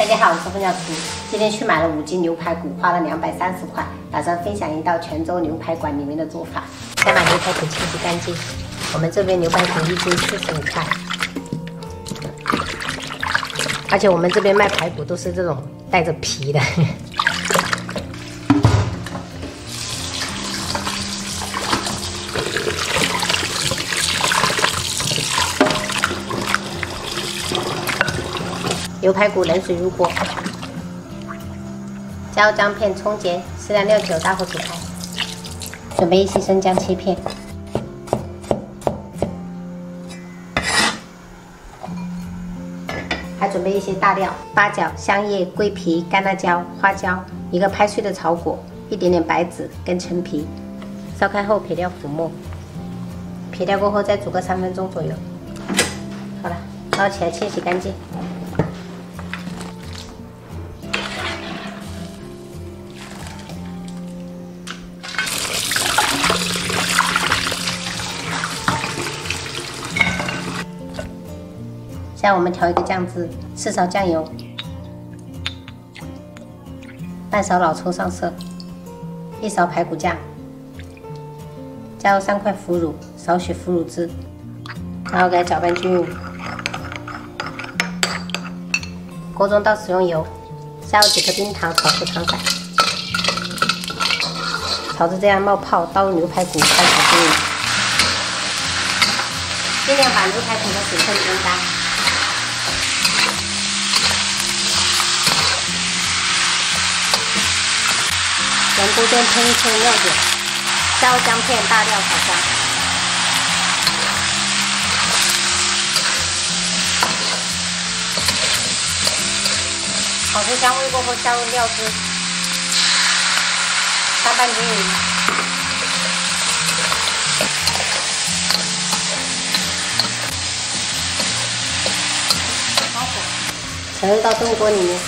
家好，我是分享图。今天去买了5斤牛排骨，花了230块，打算分享一道泉州牛排馆里面的做法。先把牛排骨清洗干净。我们这边牛排骨1斤45块，而且我们这边卖排骨都是这种带着皮的。牛排骨冷水入锅，加入姜片、葱节，适量料酒，大火煮开。准备一些生姜切片，还准备一些大料：八角、香叶、桂皮、干辣椒、花椒，一个拍碎的草果，一点点白芷跟陈皮。烧开后撇掉浮沫，撇掉过后再煮个3分钟左右。好了，捞起来清洗干净。现在我们调一个酱汁，4勺酱油，半勺老抽上色，1勺排骨酱，加入3块腐乳，少许腐乳汁，然后给它搅拌均匀。锅中倒食用油，加入几颗冰糖炒出糖色，炒至这样冒泡，倒入牛排骨，翻炒均匀，尽量把牛排骨的水分蒸干。沿锅边喷一圈料酒，加入姜片、大料炒香。炒出香味过后，加入料汁，翻拌均匀。开火，盛入到炖锅里面。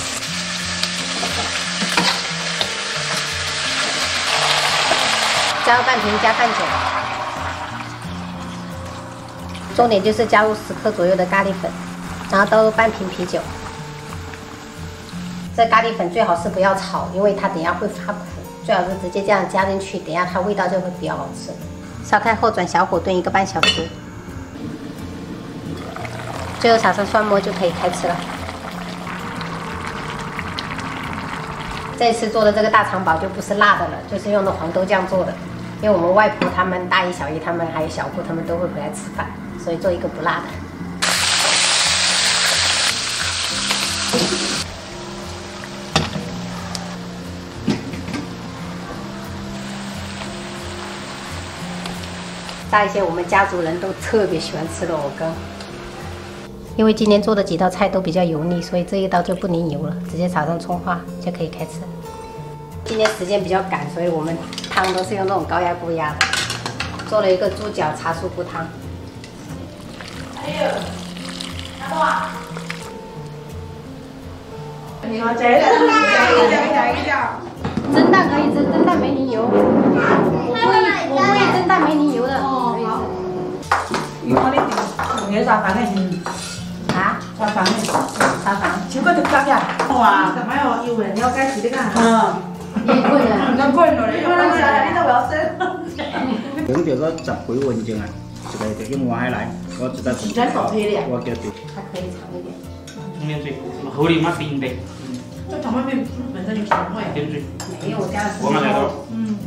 加入半瓶加饭酒，重点就是加入10克左右的咖喱粉，然后倒入半瓶啤酒。这咖喱粉最好是不要炒，因为它等下会发苦，最好是直接这样加进去，等下它味道就会比较好吃。烧开后转小火炖1个半小时，最后撒上蒜末就可以开吃了。这次做的这个大肠包就不是辣的了，就是用的黄豆酱做的。因为我们外婆他们、大姨、小姨他们还有小姑他们都会回来吃饭，所以做一个不辣的。炸一些我们家族人都特别喜欢吃的藕羹。因为今天做的几道菜都比较油腻，所以这一道就不淋油了，直接撒上葱花就可以开吃。今天时间比较赶，所以我们汤都是用那种高压锅压的。做了一个猪脚茶酥菇汤。哎呦，阿多啊！你好，加一点。蒸蛋可以蒸，蒸蛋没淋油。我不会蒸蛋没淋油的。哦，好。你好，你要啥饭呢？啊？啥饭呢？啥饭？就个特别呀。哇，干嘛要油呢？你要改吃的干？嗯。那贵了，你都不要生。用叫做集会文件啊，这个用我还来，我只在只在手推的，我叫对。它可以长一点。充电水，口里嘛冰的。这长面本身就甜味。甜水。没有，我加了。我们来了。嗯。